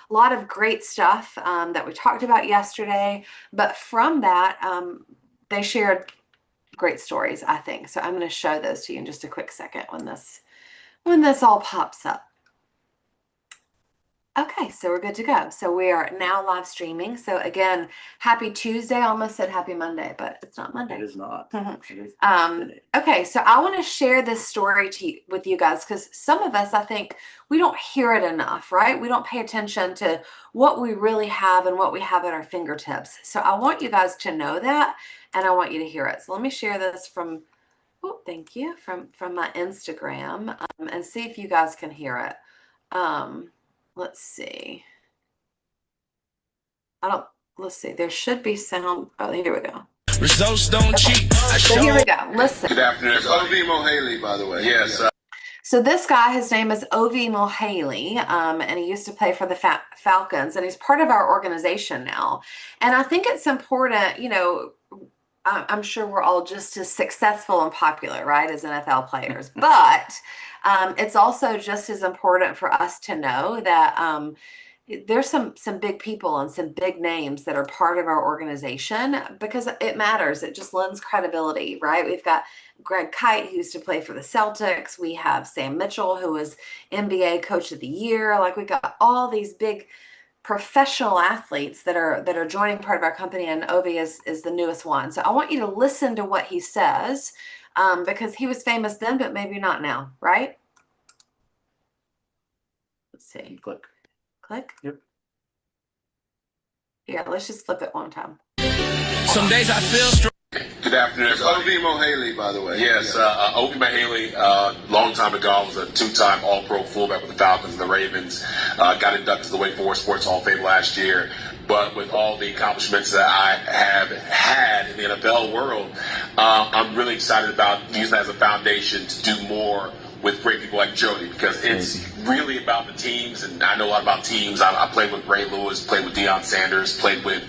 a lot of great stuff that we talked about yesterday. But from that, they shared great stories, I think. So I'm going to show those to you in just a quick second when this all pops up. Okay, so we're good to go. So we are now live streaming. So again, happy Tuesday. I almost said happy Monday, but it's not Monday. It is not. Mhm. It is Okay, so I want to share this story with you guys because some of us, I think, we don't hear it enough, right? We don't pay attention to what we really have and what we have at our fingertips. So I want you guys to know that, and I want you to hear it. So let me share this from, oh, thank you, from my Instagram, and see if you guys can hear it. Let's see. Let's see. There should be sound. Oh, here we go. Results don't cheat. So here we go. Listen. Good afternoon. It's Ovie Mulhaley, by the way. Yes. So this guy, his name is Ovie Mulhaley, and he used to play for the Falcons, and he's part of our organization now. And I think it's important, you know, I'm sure we're all just as successful and popular, right, as NFL players, but it's also just as important for us to know that there's some big people and some big names that are part of our organization because it matters. It just lends credibility, right? We've got Greg Kite, who used to play for the Celtics. We have Sam Mitchell, who was NBA Coach of the Year. Like, we got all these big professional athletes that are joining part of our company, and Ovie is the newest one. So I want you to listen to what he says because he was famous then, but maybe not now, right? Let's see. Click. Yep. Yeah, let's just flip it one time. Some days I feel strong. Good afternoon. It's Ovie Mulhaley, by the way. Yes. Ovie Mulhaley, long time ago, I was a two-time All-Pro fullback with the Falcons and the Ravens. Got inducted to the Wake Forest Sports Hall of Fame last year. But with all the accomplishments that I have had in the NFL world, I'm really excited about using that as a foundation to do more with great people like Jody, because it's really about the teams, and I know a lot about teams. I played with Ray Lewis, played with Deion Sanders, played with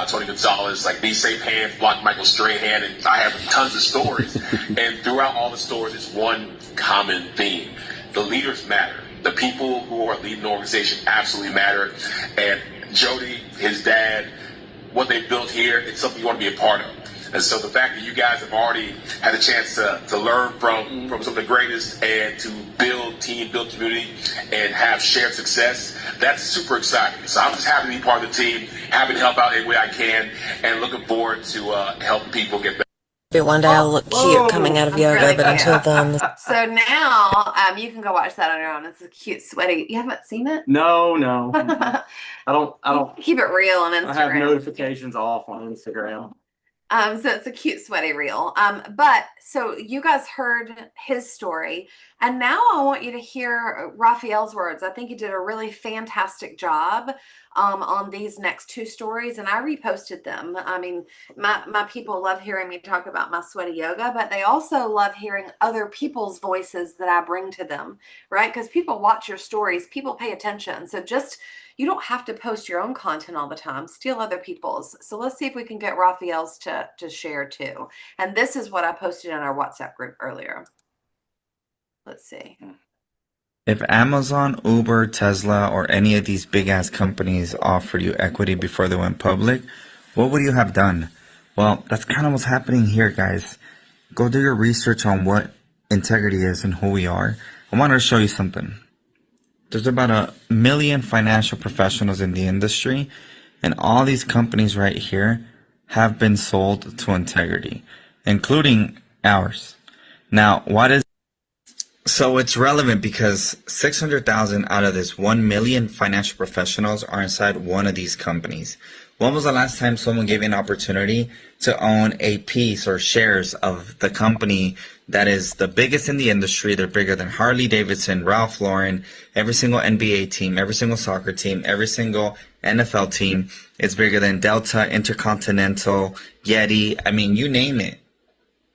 Tony Gonzalez, like these safe hands, blocked Michael Strahan, and I have tons of stories. And throughout all the stories, it's one common theme. The leaders matter. The people who are leading the organization absolutely matter. And Jody, his dad, what they built here, it's something you want to be a part of. And so the fact that you guys have already had a chance to learn from some of the greatest and to build team, build community, and have shared success, that's super exciting. So I'm just happy to be part of the team, happy to help out any way I can, and looking forward to helping people get better. Maybe one day I'll look cute coming out of yoga, really but until then, So now you can go watch that on your own. It's a cute, sweaty. You haven't seen it? No. I don't. Keep it real on Instagram. I have notifications off on Instagram. So it's a cute, sweaty reel. But so you guys heard his story, and now I want you to hear Raphael's words. I think he did a really fantastic job on these next two stories, and I reposted them. I mean, my people love hearing me talk about my sweaty yoga, but they also love hearing other people's voices that I bring to them, right? Because people watch your stories, people pay attention. So you don't have to post your own content all the time. Steal other people's. So let's see if we can get Raphael's to share too. And this is what I posted in our WhatsApp group earlier. Let's see. If Amazon, Uber, Tesla, or any of these big ass companies offered you equity before they went public, what would you have done? Well, that's kind of what's happening here, guys. Go do your research on what integrity is and who we are. I wanted to show you something. There's about 1 million financial professionals in the industry, and all these companies right here have been sold to integrity, including ours. Now, so it's relevant because 600,000 out of this 1 million financial professionals are inside one of these companies. When was the last time someone gave you an opportunity to own a piece or shares of the company that is the biggest in the industry? They're bigger than Harley Davidson, Ralph Lauren, every single NBA team, every single soccer team, every single NFL team. It's bigger than Delta, Intercontinental, Yeti. I mean, you name it.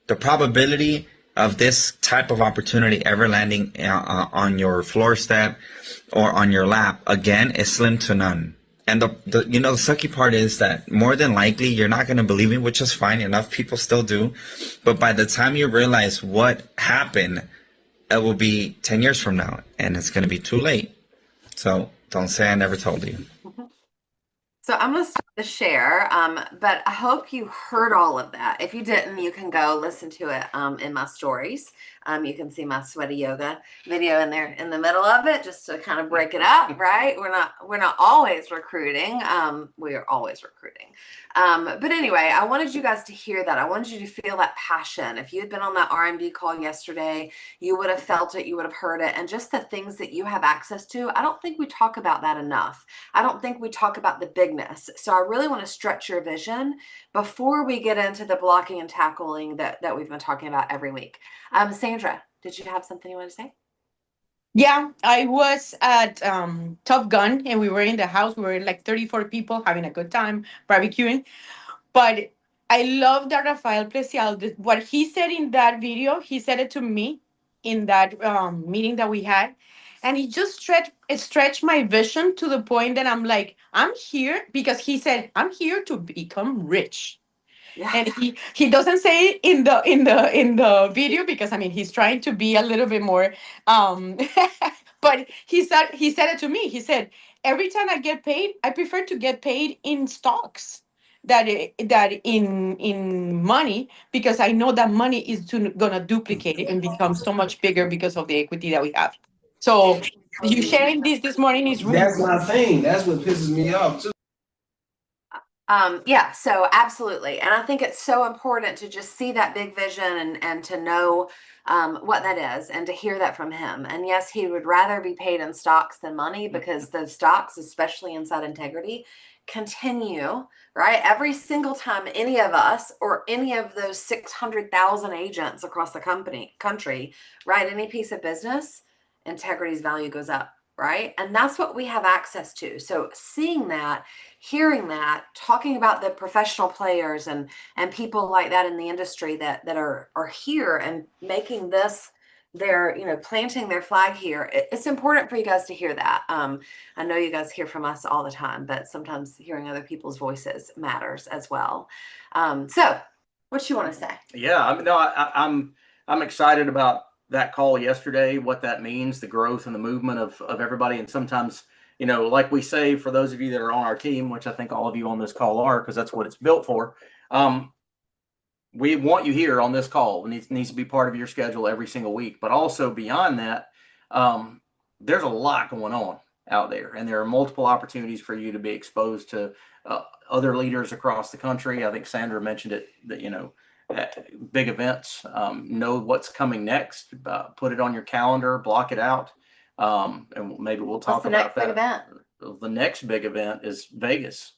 The probability of this type of opportunity ever landing on your floor step or on your lap again is slim to none. And the sucky part is that more than likely you're not going to believe me, which is fine. Enough people still do. But by the time you realize what happened, it will be 10 years from now, and it's going to be too late. So Don't say I never told you. So I'm going to start the share, but I hope you heard all of that. If you didn't, you can go listen to it in my stories. You can see my sweaty yoga video in there in the middle of it, just to kind of break it up, right? We're not always recruiting. We are always recruiting. But anyway, I wanted you guys to hear that. I wanted you to feel that passion. If you had been on that RMD call yesterday, you would have felt it, you would have heard it, and just the things that you have access to. I don't think we talk about that enough. I don't think we talk about the bigness. So I really want to stretch your vision before we get into the blocking and tackling that we've been talking about every week. Sandra, did you have something you want to say? Yeah, I was at Top Gun and we were in the house. We were like 34 people having a good time barbecuing. But I love that Rafael Preciado, what he said in that video, he said it to me in that meeting that we had. And it just stretched my vision to the point that I'm like, I'm here because he said, I'm here to become rich. Yeah. And he doesn't say it in the video because I mean he's trying to be a little bit more but he said it to me. He said, every time I get paid, I prefer to get paid in stocks that in money, because I know that money is gonna duplicate it and become so much bigger because of the equity that we have. So you sharing this morning is really That's my thing. That's what pisses me off too. Yeah, so absolutely. And I think it's so important to just see that big vision and to know what that is and to hear that from him. And yes, he would rather be paid in stocks than money, because those stocks, especially inside Integrity, continue, right? Every single time any of us or any of those 600,000 agents across the country write any piece of business, Integrity's value goes up, right? And that's what we have access to. So seeing that, hearing that, talking about the professional players and people like that in the industry that are here and making this their, planting their flag here. It's important for you guys to hear that. I know you guys hear from us all the time, but sometimes hearing other people's voices matters as well. So what you want to say? Yeah, I'm excited about that call yesterday, what that means, the growth and the movement of everybody. And sometimes, like we say, for those of you that are on our team, which I think all of you on this call are, because that's what it's built for. We want you here on this call. It needs to be part of your schedule every single week. But also beyond that, there's a lot going on out there, and there are multiple opportunities for you to be exposed to other leaders across the country. I think Sandra mentioned it, that big events, know what's coming next, put it on your calendar, block it out, and maybe we'll talk about that. Big event? The next big event is Vegas,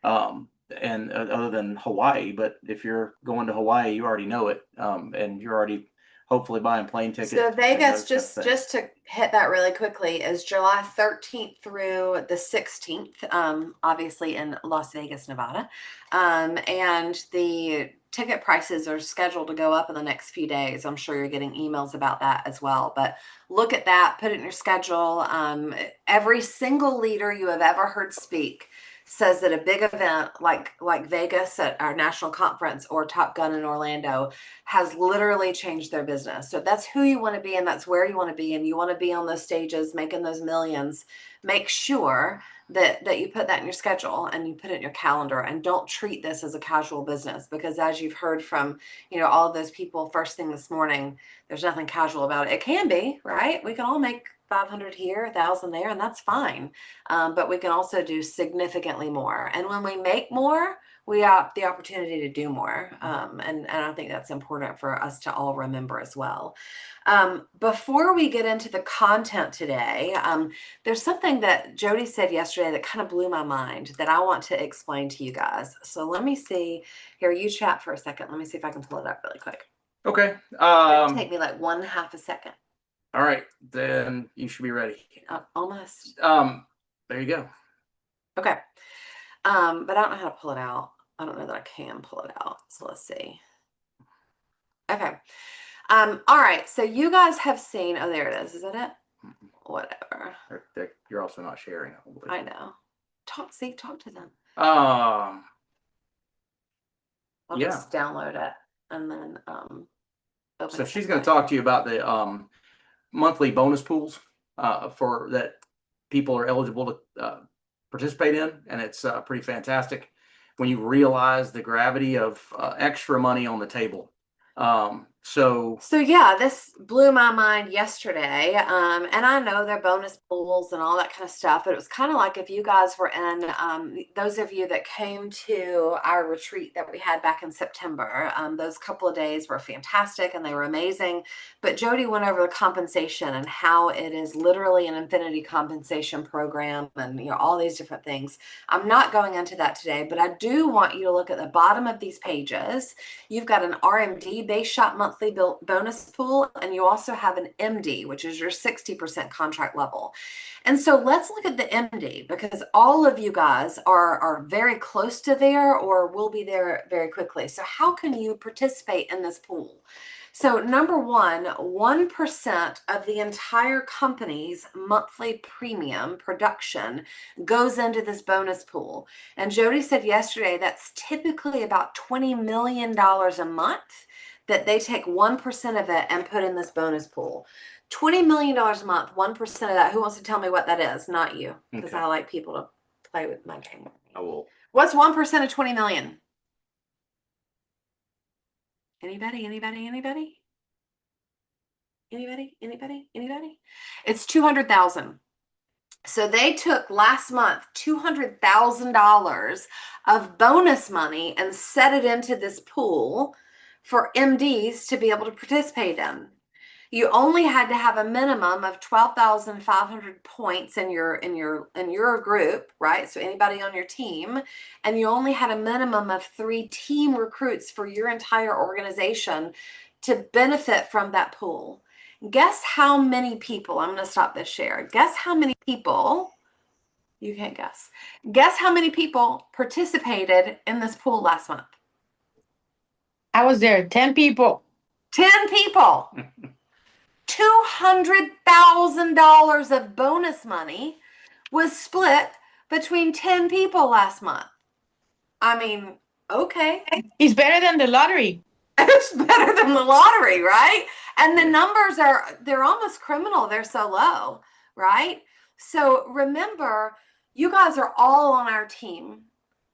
and other than Hawaii. But if you're going to Hawaii, you already know it, and you're already hopefully buying plane tickets. So Vegas, just to hit that really quickly, is July 13th through the 16th, obviously in Las Vegas, Nevada. And the ticket prices are scheduled to go up in the next few days. I'm sure you're getting emails about that as well, but look at that, put it in your schedule. Every single leader you have ever heard speak says that a big event like Vegas at our national conference or Top Gun in Orlando has literally changed their business. So if that's who you want to be and that's where you want to be, and you want to be on those stages making those millions, make sure that you put that in your schedule and you put it in your calendar, and don't treat this as a casual business, because as you've heard from all of those people first thing this morning, there's nothing casual about it. It can be, right? We can all make 500 here, 1,000 there, and that's fine. But we can also do significantly more. And when we make more, we have the opportunity to do more. And I think that's important for us to all remember as well. Before we get into the content today, there's something that Jody said yesterday that kind of blew my mind that I want to explain to you guys. So let me see here. You chat for a second. Let me see if I can pull it up really quick. Okay. It'll take me like 1/2 a second. All right, then you should be ready. Almost. There you go. Okay. But I don't know how to pull it out. I don't know that I can pull it out. So let's see. Okay. All right. So you guys have seen, oh, there it is. Is that it? Whatever. You're also not sharing. I know. Talk to them. I'll just download it and then open so it she's going to talk to you about the monthly bonus pools for that people are eligible to participate in, and it's pretty fantastic when you realize the gravity of extra money on the table. So yeah, this blew my mind yesterday. And I know they're bonus pools and all that kind of stuff, but it was kind of like if you guys were in, those of you that came to our retreat that we had back in September, those couple of days were fantastic and they were amazing. But Jody went over the compensation and how it is literally an infinity compensation program and, you know, all these different things. I'm not going into that today, but I do want you to look at the bottom of these pages. You've got an RMD base shop monthly bonus pool, and you also have an MD, which is your 60% contract level. And so let's look at the MD, because all of you guys are very close to there or will be there very quickly. So how can you participate in this pool? So number one, 1% of the entire company's monthly premium production goes into this bonus pool. And Jody said yesterday that's typically about $20 million a month that they take 1% of it and put in this bonus pool. $20 million a month, 1% of that. Who wants to tell me what that is? Not you, because Okay. I like people to play with my game. I will. What's 1% of 20 million? Anybody? It's 200,000. So they took last month $200,000 of bonus money and set it into this pool for MDs to be able to participate in. You only had to have a minimum of 12,500 points in your group, right? So anybody on your team, and you only had a minimum of 3 team recruits for your entire organization to benefit from that pool. Guess how many people, I'm going to stop this share. Guess how many people, you can't guess. Guess how many people participated in this pool last month? I was there. 10 people. 10 people. $200,000 of bonus money was split between 10 people last month. I mean, okay. It's better than the lottery. It's better than the lottery, right? And the numbers they're almost criminal. They're so low, right? So remember, you guys are all on our team,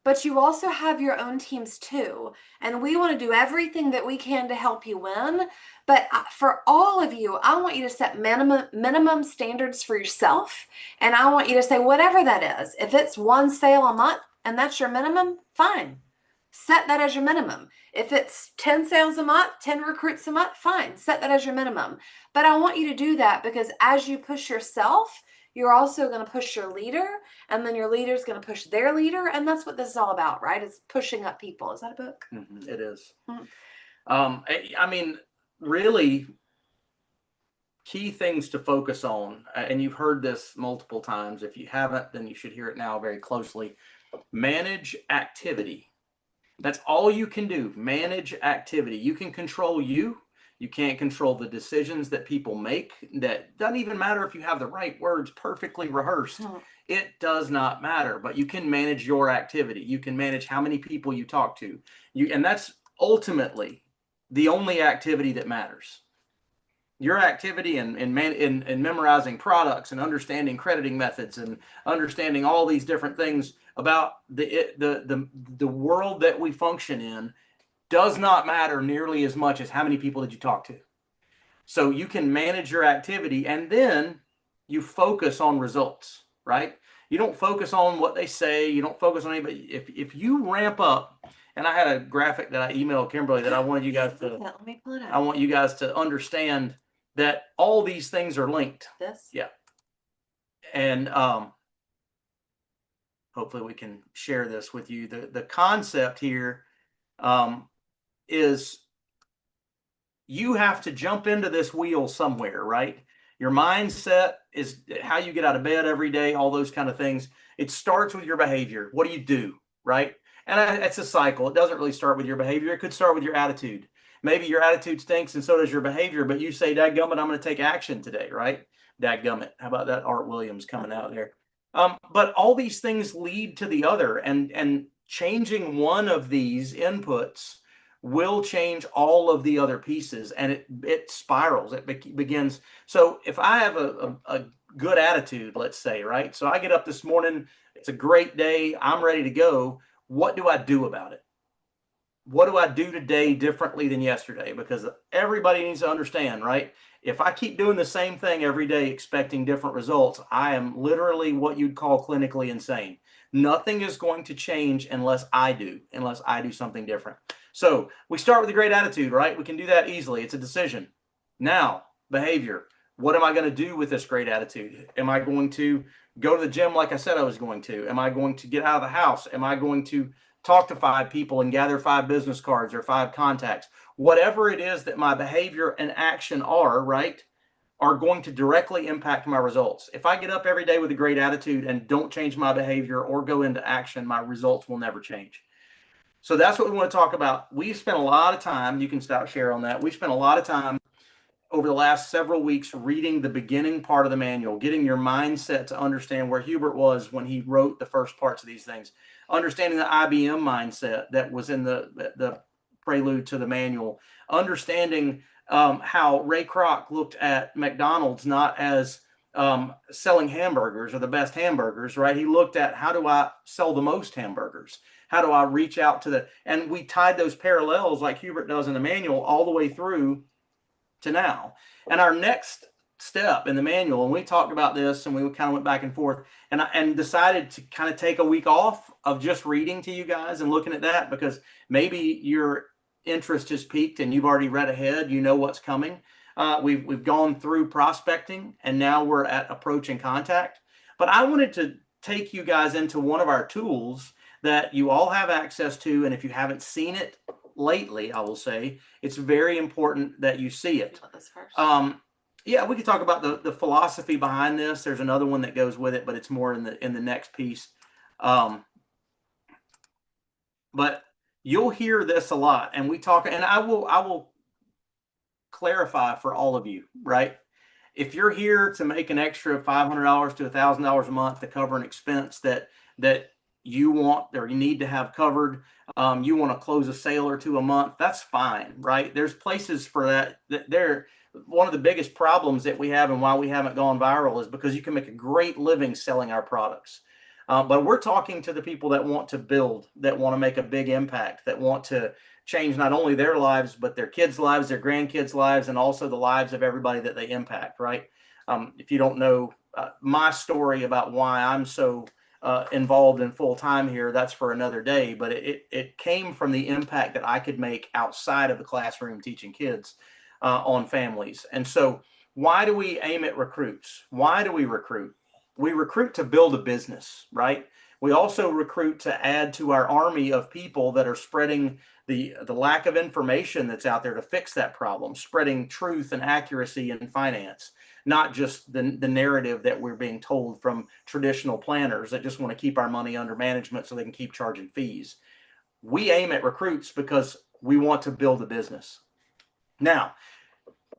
but you also have your own teams too. And we want to do everything that we can to help you win. But for all of you, I want you to set minimum standards for yourself. And I want you to say whatever that is. If it's 1 sale a month and that's your minimum, fine. Set that as your minimum. If it's 10 sales a month, 10 recruits a month, fine. Set that as your minimum. But I want you to do that because as you push yourself, you're also going to push your leader, and then your leader is going to push their leader. And that's what this is all about, right? It's pushing up people. Is that a book? Mm-hmm. It is. Mhm. I mean, really key things to focus on, and you've heard this multiple times. If you haven't, then you should hear it now very closely. Manage activity. That's all you can do. Manage activity. You can control you. You can't control the decisions that people make. That doesn't even matter if you have the right words perfectly rehearsed. It does not matter, but you can manage your activity. You can manage how many people you talk to. And that's ultimately the only activity that matters. Your activity in memorizing products and understanding crediting methods and understanding all these different things about the world that we function in does not matter nearly as much as how many people did you talk to. So you can manage your activity and then you focus on results, right? You don't focus on what they say. You don't focus on anybody. If you ramp up, and I had a graphic that I emailed Kimberly that I wanted you guys to, Let me pull it up. I want you guys to understand that all these things are linked. This? Yeah. And hopefully we can share this with you. The concept here is you have to jump into this wheel somewhere, right? Your mindset is how you get out of bed every day, all those kind of things. It starts with your behavior. What do you do, right? And it's a cycle. It doesn't really start with your behavior. It could start with your attitude. Maybe your attitude stinks and so does your behavior, but you say, dadgummit, I'm going to take action today, right? Dadgummit. How about that Art Williams coming out there? But all these things lead to the other, and changing one of these inputs will change all of the other pieces, and it spirals. It begins. So if I have a good attitude, let's say, right? So I get up this morning, it's a great day, I'm ready to go. What do I do about it? What do I do today differently than yesterday? Because everybody needs to understand, right? If I keep doing the same thing every day expecting different results, I am literally what you'd call clinically insane. Nothing is going to change unless I do something different. So we start with a great attitude, right? We can do that easily. It's a decision. Now, behavior. What am I going to do with this great attitude? Am I going to go to the gym like I said I was going to? Am I going to get out of the house? Am I going to talk to 5 people and gather 5 business cards or 5 contacts? Whatever it is that my behavior and action are, right, are going to directly impact my results. If I get up every day with a great attitude and don't change my behavior or go into action, my results will never change. So that's what we want to talk about. We spent a lot of time, you can stop share on that. We spent a lot of time over the last several weeks reading the beginning part of the manual, getting your mindset to understand where Hubert was when he wrote the first parts of these things, understanding the IBM mindset that was in the prelude to the manual, understanding how Ray Kroc looked at McDonald's not as selling hamburgers or the best hamburgers, right? He looked at, how do I sell the most hamburgers? How do I reach out to and we tied those parallels like Hubert does in the manual all the way through to now. And our next step in the manual, and we talked about this and we kind of went back and forth and decided to kind of take a week off of just reading to you guys and looking at that, because maybe your interest has peaked and you've already read ahead, you know what's coming. We've gone through prospecting and now we're at approaching contact. But I wanted to take you guys into one of our tools that you all have access to, and if you haven't seen it lately, I will say it's very important that you see it. Yeah, we could talk about the philosophy behind this. There's another one that goes with it, but it's more in the next piece. But you'll hear this a lot, and we talk, and I will clarify for all of you, right? If you're here to make an extra $500 to $1,000 a month to cover an expense that you want or you need to have covered, you want to close a sale or 2 a month, that's fine, right? There's places for that. One of the biggest problems that we have and why we haven't gone viral is because you can make a great living selling our products. But we're talking to the people that want to build, that want to make a big impact, that want to change not only their lives, but their kids' lives, their grandkids' lives, and also the lives of everybody that they impact, right? If you don't know my story about why I'm so involved in full time here, that's for another day. But it came from the impact that I could make outside of the classroom teaching kids on families. And so why do we aim at recruits? Why do we recruit? We recruit to build a business, right? We also recruit to add to our army of people that are spreading the lack of information that's out there to fix that problem, spreading truth and accuracy in finance, not just the narrative that we're being told from traditional planners that just want to keep our money under management so they can keep charging fees. We aim at recruits because we want to build a business. Now,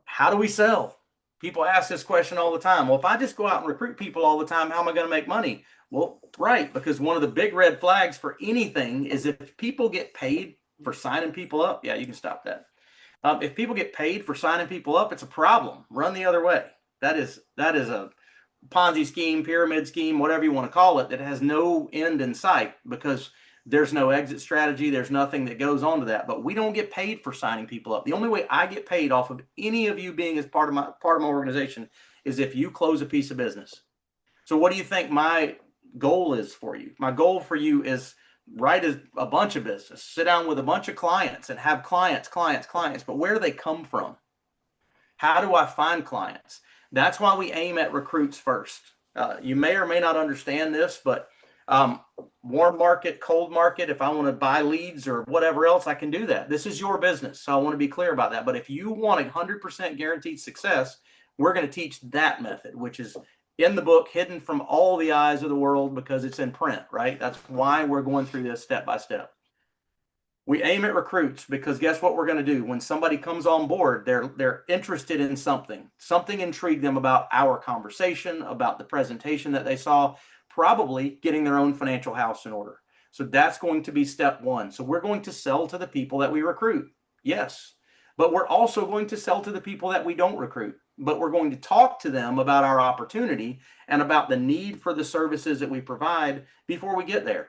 how do we sell? People ask this question all the time. Well, if I just go out and recruit people all the time, how am I going to make money? Well, right, because one of the big red flags for anything is if people get paid for signing people up. Yeah, you can stop that. If people get paid for signing people up, it's a problem. Run the other way. That is a Ponzi scheme, pyramid scheme, whatever you want to call it, that has no end in sight because there's no exit strategy. There's nothing that goes on to that. But we don't get paid for signing people up. The only way I get paid off of any of you being as part of my organization is if you close a piece of business. So what do you think my goal is for you? My goal for you is write a bunch of business, sit down with a bunch of clients and have clients. But where do they come from? How do I find clients? That's why we aim at recruits first. You may or may not understand this, but warm market, cold market, if I want to buy leads or whatever else, I can do that. This is your business. So I want to be clear about that. But if you want 100% guaranteed success, we're going to teach that method, which is in the book, hidden from all the eyes of the world because it's in print, right? That's why we're going through this step by step. We aim at recruits because guess what we're going to do? When somebody comes on board, they're interested in something. Something intrigued them about our conversation, about the presentation that they saw, probably getting their own financial house in order. So that's going to be step one. So we're going to sell to the people that we recruit. Yes. But we're also going to sell to the people that we don't recruit. but we're going to talk to them about our opportunity and about the need for the services that we provide before we get there.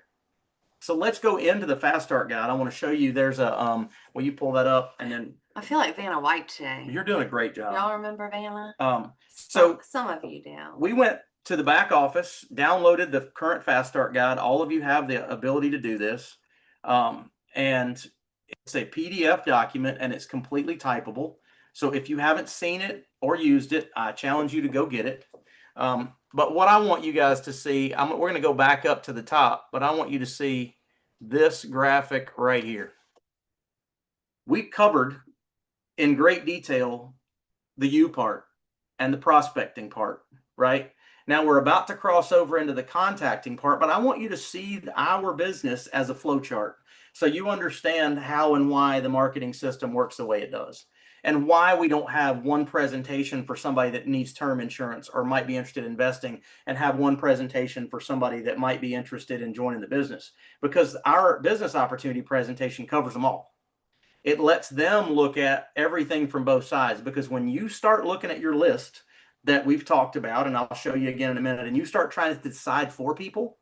So let's go into the Fast Start Guide. I want to show you, there's a, will you pull that up? And then I feel like Vanna White today. you're doing a great job. Y'all remember Vanna? So Some of you do. we went to the back office, downloaded the current Fast Start Guide. All of you have the ability to do this. And it's a PDF document and it's completely typable. So if you haven't seen it or used it, I challenge you to go get it. But what I want you guys to see, we're going to go back up to the top, but I want you to see this graphic right here. We covered in great detail the U part and the prospecting part, right? Now we're about to cross over into the contacting part, but I want you to see our business as a flow chart so you understand how and why the marketing system works the way it does, and why we don't have one presentation for somebody that needs term insurance or might be interested in investing and have one presentation for somebody that might be interested in joining the business, because our business opportunity presentation covers them all. It lets them look at everything from both sides, because when you start looking at your list that we've talked about, and I'll show you again in a minute, and you start trying to decide for people,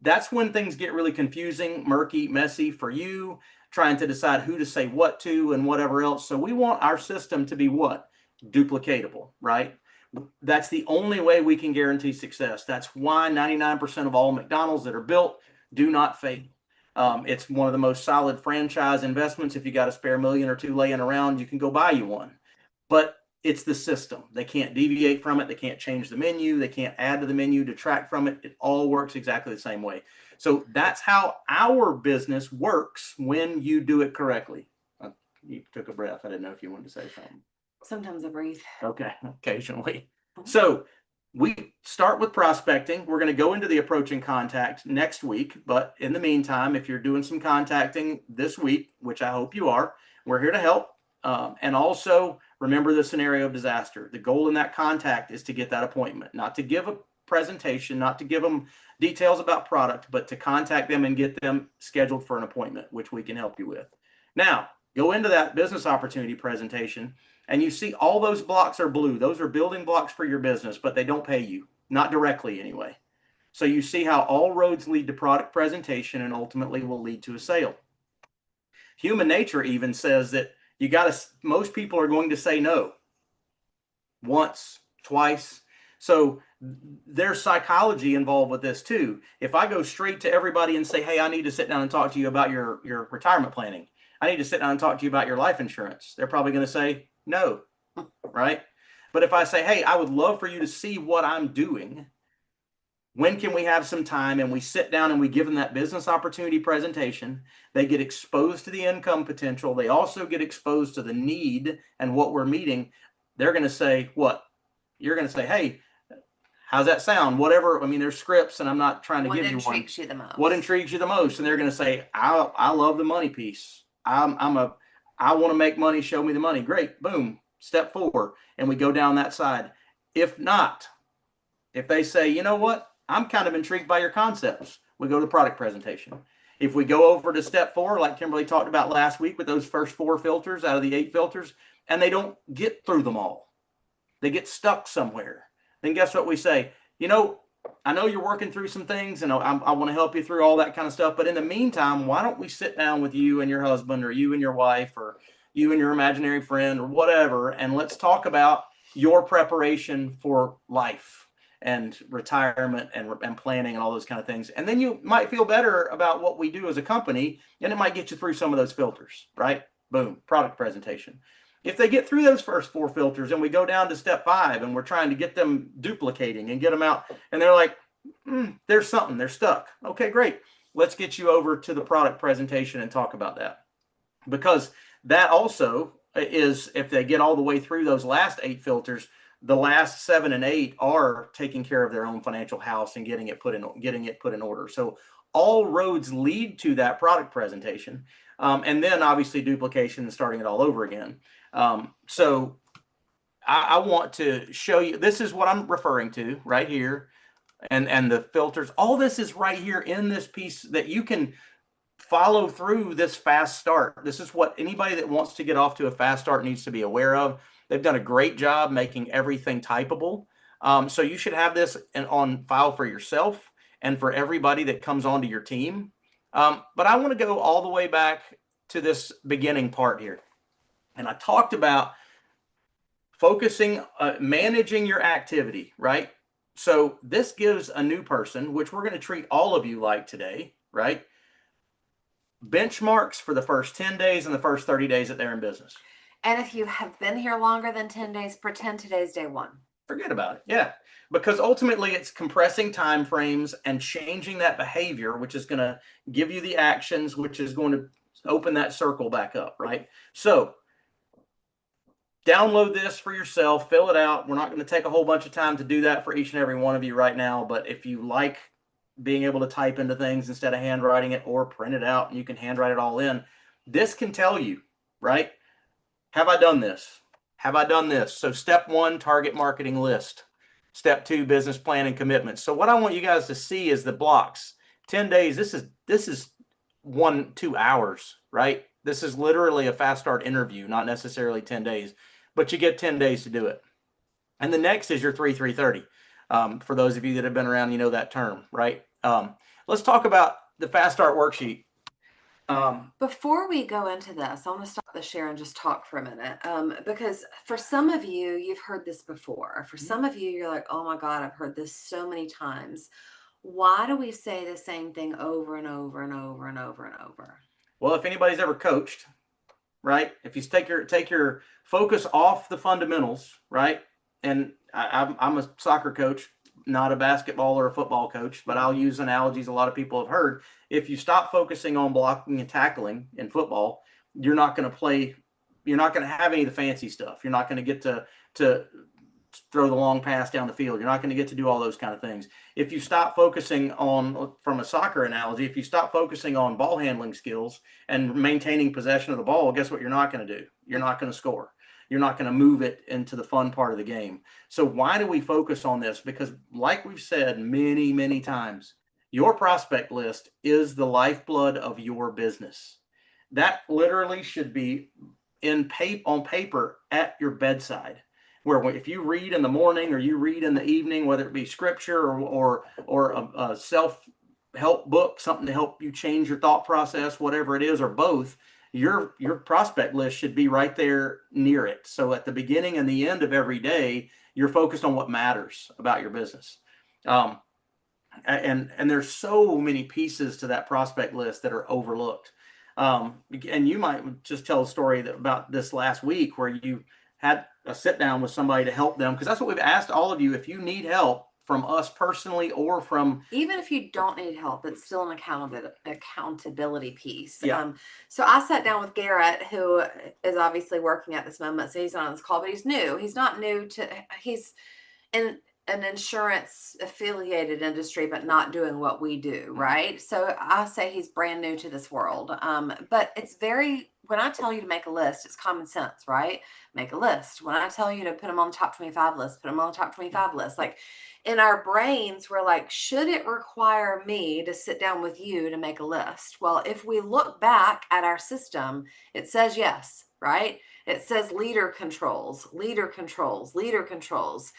that's when things get really confusing, murky, messy for you, trying to decide who to say what to and whatever else. So we want our system to be what? Duplicatable, right? That's the only way we can guarantee success. That's why 99% of all McDonald's that are built do not fail. It's one of the most solid franchise investments. If you got a spare $1 million or $2 million laying around, you can go buy you one. But it's the system. They can't deviate from it. They can't change the menu. They can't add to the menu, detract from it. It all works exactly the same way. So that's how our business works when you do it correctly. You took a breath. I didn't know if you wanted to say something. Sometimes I breathe. Okay, occasionally. So we start with prospecting. We're going to go into the approach and contact next week. But in the meantime, if you're doing some contacting this week, which I hope you are, we're here to help. And also remember the scenario of disaster. The goal in that contact is to get that appointment, not to give a presentation, not to give them details about product, but to contact them and get them scheduled for an appointment, which we can help you with. Now, go into that business opportunity presentation and you see all those blocks are blue. Those are building blocks for your business, but they don't pay you, not directly anyway. So you see how all roads lead to product presentation and ultimately will lead to a sale. Human nature even says that most people are going to say no once, twice. So there's psychology involved with this too. If I go straight to everybody and say, hey, I need to sit down and talk to you about your retirement planning. I need to sit down and talk to you about your life insurance. They're probably going to say no, right? But if I say, hey, I would love for you to see what I'm doing. When can we have some time? And we sit down and we give them that business opportunity presentation. They get exposed to the income potential. They also get exposed to the need and what we're meeting. They're going to say, what? You're going to say, hey, how's that sound? Whatever. I mean, there's scripts and I'm not trying to give you one. What intrigues you the most? What intrigues you the most? And they're going to say, I love the money piece. I want to make money. Show me the money. Great. Boom. Step 4. And we go down that side. If not, if they say, you know what? I'm kind of intrigued by your concepts, we go to product presentation. If we go over to step 4, like Kimberly talked about last week with those first 4 filters out of the 8 filters, and they don't get through them all, they get stuck somewhere, then guess what we say? You know, I know you're working through some things and I want to help you through all that kind of stuff. But in the meantime, why don't we sit down with you and your husband or you and your wife or you and your imaginary friend or whatever, and let's talk about your preparation for life and retirement and planning and all those kind of things. And then you might feel better about what we do as a company, and it might get you through some of those filters, right? Boom, product presentation. If they get through those first 4 filters and we go down to step 5 and we're trying to get them duplicating and get them out, and they're like, there's something, they're stuck. Okay, great. Let's get you over to the product presentation and talk about that. Because that also is, if they get all the way through those last 8 filters, the last 7 and 8 are taking care of their own financial house and getting it put in order. So all roads lead to that product presentation. And then obviously duplication and starting it all over again. So I want to show you, this is what I'm referring to right here. And the filters, all this is right here in this piece that you can follow through this fast start. This is what anybody that wants to get off to a fast start needs to be aware of. They've done a great job making everything typable. So you should have this on file for yourself and for everybody that comes onto your team. But I want to go all the way back to this beginning part here. And I talked about focusing, managing your activity, right? So this gives a new person, which we're going to treat all of you like today, right? Benchmarks for the first 10 days and the first 30 days that they're in business. And if you have been here longer than 10 days, pretend today's day one. Forget about it. Yeah. Because ultimately it's compressing time frames and changing that behavior, which is going to give you the actions, which is going to open that circle back up, right? So download this for yourself, fill it out. We're not going to take a whole bunch of time to do that for each and every one of you right now. But if you like being able to type into things instead of handwriting it, or print it out and you can handwrite it all in, this can tell you, right? Have I done this? Have I done this? So step 1, target marketing list. Step 2, business plan and commitments. So what I want you guys to see is the blocks. 10 days, this is 1-2 hours, right? This is literally a fast start interview, not necessarily 10 days, but you get 10 days to do it. And the next is your 3-3-30. For those of you that have been around, you know that term, right? Let's talk about the fast start worksheet. Before we go into this, I want to stop the share and just talk for a minute. Because for some of you, you've heard this before. For some of you, you're like, oh my God, I've heard this so many times. Why do we say the same thing over and over and over and over and over? Well, if anybody's ever coached, right? If you take your focus off the fundamentals, right? And I'm a soccer coach, not a basketball or a football coach, but I'll use analogies a lot of people have heard. If you stop focusing on blocking and tackling in football, you're not going to play. You're not going to have any of the fancy stuff. You're not going to get to throw the long pass down the field. You're not going to get to do all those kind of things. If you stop focusing on, from a soccer analogy, if you stop focusing on ball handling skills and maintaining possession of the ball, guess what you're not going to do? You're not going to score. You're not going to move it into the fun part of the game. So why do we focus on this? Because like we've said many, many times, your prospect list is the lifeblood of your business. That literally should be on paper at your bedside, where if you read in the morning or you read in the evening, whether it be scripture or a self-help book, something to help you change your thought process, whatever it is, or both, your prospect list should be right there near it. So at the beginning and the end of every day, you're focused on what matters about your business. And there's so many pieces to that prospect list that are overlooked. And you might just tell a story about this last week where you had a sit down with somebody to help them, because that's what we've asked all of you. If you need help from us personally, or from, even if you don't need help, it's still an accountability piece. Yeah. So I sat down with Garrett, who is obviously working at this moment, so he's not on this call, but he's new. He's not new to, he's in an insurance affiliated industry, but not doing what we do, right? So I say he's brand new to this world. But it's when I tell you to make a list, it's common sense, right? Make a list. When I tell you to put them on the top 25 list, put them on the top 25 list. Like, in our brains, we're like, should it require me to sit down with you to make a list? Well, if we look back at our system, it says yes, right? It says leader controls, leader controls, leader controls.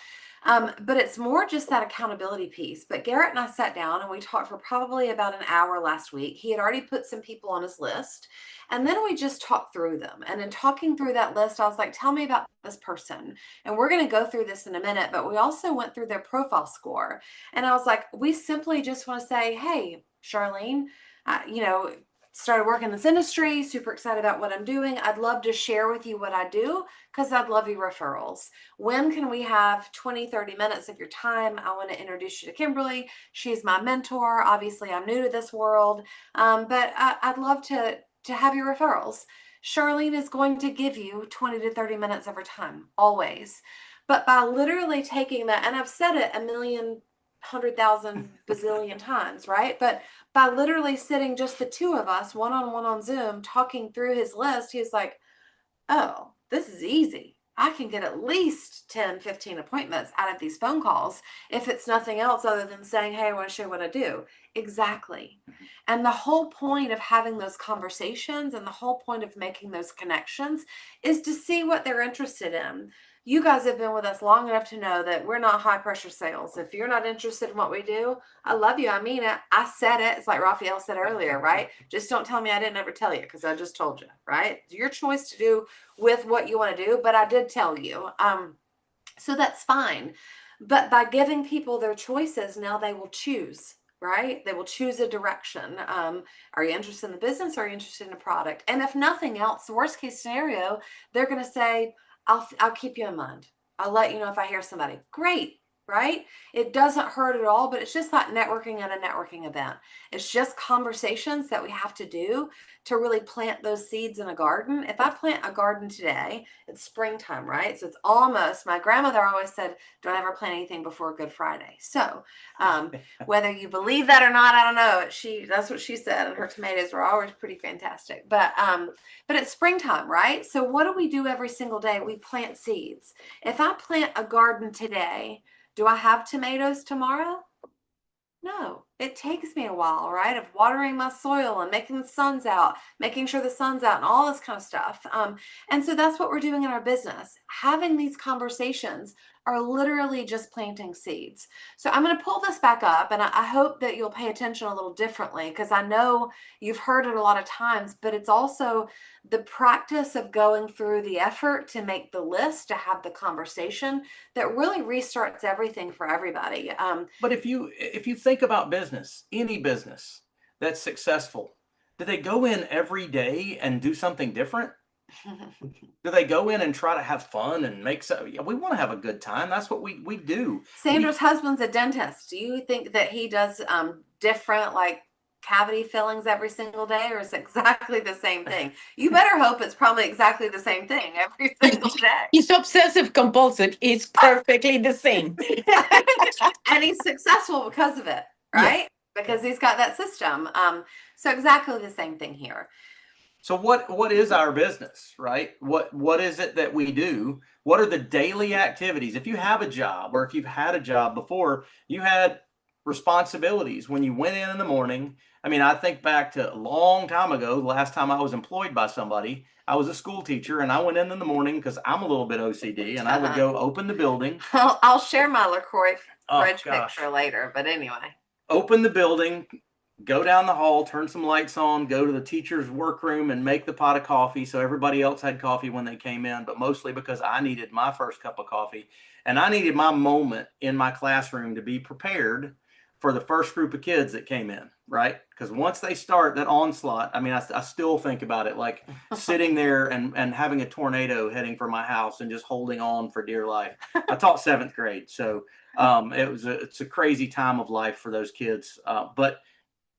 But it's more just that accountability piece. But Garrett and I sat down and we talked for probably about an hour last week. He had already put some people on his list. And then we just talked through them. And in talking through that list, I was like, tell me about this person. And we're going to go through this in a minute. But we also went through their profile score. And I was like, we simply just want to say, hey, Charlene, started working in this industry, super excited about what I'm doing. I'd love to share with you what I do, because I'd love your referrals. When can we have 20, 30 minutes of your time? I want to introduce you to Kimberly. She's my mentor. Obviously, I'm new to this world, but I'd love to have your referrals. Charlene is going to give you 20 to 30 minutes of her time, always. But by literally taking that, and I've said it 100,000 bazillion times, right? But by literally sitting just the two of us one-on-one on Zoom, talking through his list, he was like, oh, this is easy. I can get at least 10, 15 appointments out of these phone calls if it's nothing else other than saying, hey, I want to share what I do. Exactly. And the whole point of having those conversations and the whole point of making those connections is to see what they're interested in. You guys have been with us long enough to know that we're not high pressure sales. If you're not interested in what we do, I love you. I mean it. I said it. It's like Raphael said earlier, right? Just don't tell me I didn't ever tell you, because I just told you, right? It's your choice to do with what you want to do, but I did tell you. So that's fine. But by giving people their choices, now they will choose, right? They will choose a direction. Are you interested in the business? Or are you interested in a product? And if nothing else, the worst case scenario, they're going to say, I'll keep you in mind. I'll let you know if I hear somebody. Great, right? It doesn't hurt at all, but it's just like networking at a networking event. It's just conversations that we have to do to really plant those seeds in a garden. If I plant a garden today, it's springtime, right? So it's almost, my grandmother always said, don't ever plant anything before Good Friday. So whether you believe that or not, I don't know. That's what she said. And her tomatoes were always pretty fantastic. But it's springtime, right? So what do we do every single day? We plant seeds. If I plant a garden today, do I have tomatoes tomorrow? No, it takes me a while, right? Of watering my soil and making the sun's out, making sure the sun's out and all this kind of stuff. And so that's what we're doing in our business. Having these conversations are literally just planting seeds. So I'm going to pull this back up, and I hope that you'll pay attention a little differently, because I know you've heard it a lot of times, but it's also the practice of going through the effort to make the list, to have the conversation, that really restarts everything for everybody. But if you think about business, any business that's successful, do they go in every day and do something different? Do they go in and try to have fun and make so? Yeah, we want to have a good time. That's what we do. Sandra's husband's a dentist. Do you think that he does different, like, cavity fillings every single day, or is it exactly the same thing? You better hope it's probably exactly the same thing every single day. He's obsessive compulsive. It's perfectly the same. And he's successful because of it, right? Because he's got that system. So exactly the same thing here. So what is our business, right? What is it that we do? What are the daily activities? If you have a job, or if you've had a job before, you had responsibilities when you went in the morning. I mean, I think back to a long time ago, the last time I was employed by somebody. I was a school teacher, and I went in the morning because I'm a little bit OCD, and I would go open the building. I'll share my LaCroix fridge picture later, but anyway. Open the building, go down the hall, turn some lights on, go to the teacher's workroom and make the pot of coffee so everybody else had coffee when they came in, but mostly because I needed my first cup of coffee, and I needed my moment in my classroom to be prepared for the first group of kids that came in, right? Because once they start that onslaught, I mean, I still think about it like sitting there and having a tornado heading for my house and just holding on for dear life. I taught 7th grade, so it's a crazy time of life for those kids, but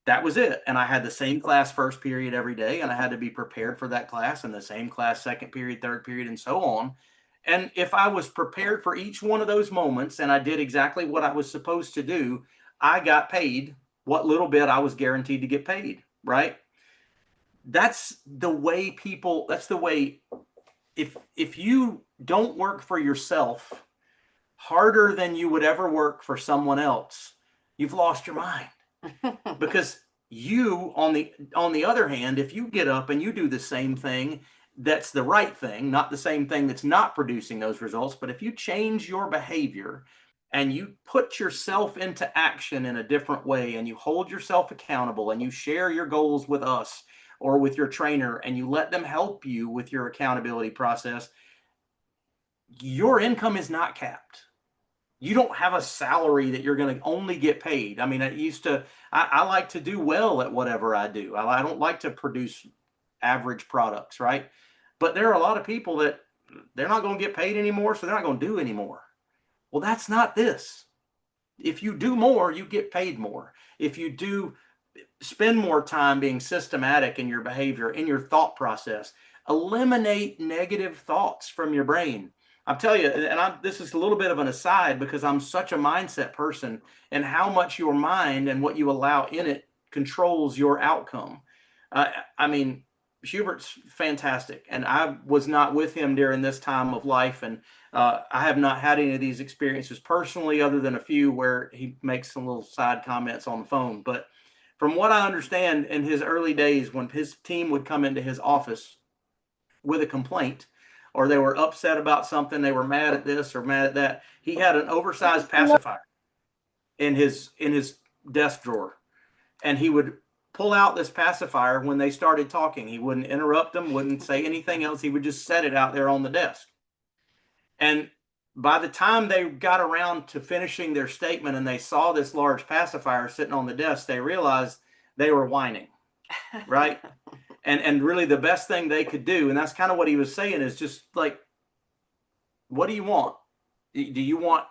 that was it. And I had the same class first period every day, and I had to be prepared for that class, and the same class second period, third period, and so on. And if I was prepared for each one of those moments and I did exactly what I was supposed to do, I got paid what little bit I was guaranteed to get paid, right? That's the way if you don't work for yourself harder than you would ever work for someone else, you've lost your mind. Because you, on the other hand, if you get up and you do the same thing that's the right thing, not the same thing that's not producing those results, but if you change your behavior and you put yourself into action in a different way, and you hold yourself accountable, and you share your goals with us or with your trainer, and you let them help you with your accountability process, your income is not capped. You don't have a salary that you're going to only get paid. I mean, I like to do well at whatever I do. I don't like to produce average products, right? But there are a lot of people that they're not going to get paid anymore, so they're not going to do anymore. Well, that's not this. If you do more, you get paid more. If you do spend more time being systematic in your behavior, in your thought process, eliminate negative thoughts from your brain. I'll tell you, and this is a little bit of an aside because I'm such a mindset person, and how much your mind and what you allow in it controls your outcome. I mean, Schubert's fantastic, and I was not with him during this time of life, and I have not had any of these experiences personally, other than a few where he makes some little side comments on the phone. But from what I understand, in his early days, when his team would come into his office with a complaint, or they were upset about something, they were mad at this or mad at that, he had an oversized pacifier in his desk drawer, and he would pull out this pacifier when they started talking. He wouldn't interrupt them, wouldn't say anything else. He would just set it out there on the desk. And by the time they got around to finishing their statement and they saw this large pacifier sitting on the desk, they realized they were whining, right? And really the best thing they could do, and that's kind of what he was saying, is just like, what do you want? Do you want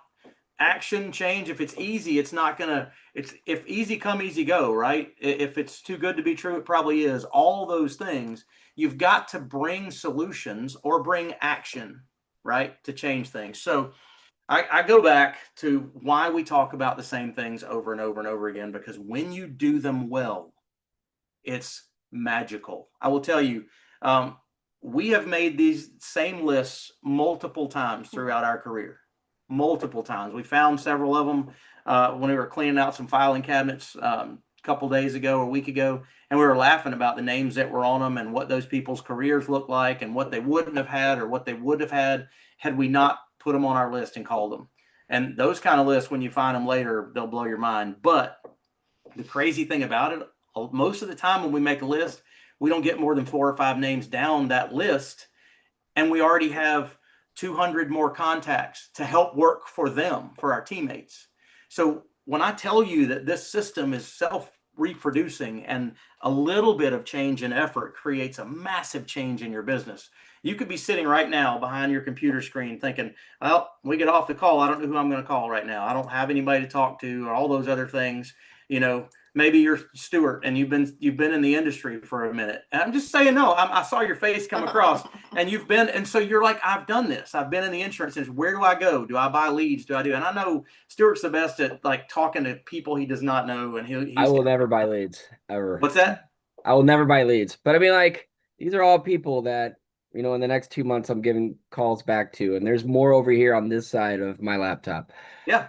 action change? If it's easy, it's not gonna, if easy come, easy go, right? If it's too good to be true, it probably is. All those things, you've got to bring solutions or bring action, right, to change things. So I go back to why we talk about the same things over and over and over again, because when you do them well, it's magical. I will tell you, we have made these same lists multiple times throughout our career. Multiple times. We found several of them when we were cleaning out some filing cabinets a couple days ago or a week ago, and we were laughing about the names that were on them and what those people's careers looked like and what they wouldn't have had or what they would have had we not put them on our list and called them. And those kind of lists, when you find them later, they'll blow your mind. But the crazy thing about it, most of the time when we make a list, we don't get more than 4 or 5 names down that list, and we already have 200 more contacts to help work for them, for our teammates. So when I tell you that this system is self-reproducing and a little bit of change and effort creates a massive change in your business, you could be sitting right now behind your computer screen thinking, well, we get off the call, I don't know who I'm going to call right now. I don't have anybody to talk to, or all those other things. You know, maybe you're Stuart and you've been in the industry for a minute. And I'm just saying, no, I saw your face come across and you've been, and so you're like, I've done this. I've been in the insurance industry. Where do I go? Do I buy leads? Do I do? And I know Stuart's the best at like talking to people he does not know. And I will never buy leads ever. What's that? I will never buy leads. But I mean, like, these are all people that, you know, in the next 2 months, I'm giving calls back to, and there's more over here on this side of my laptop. Yeah.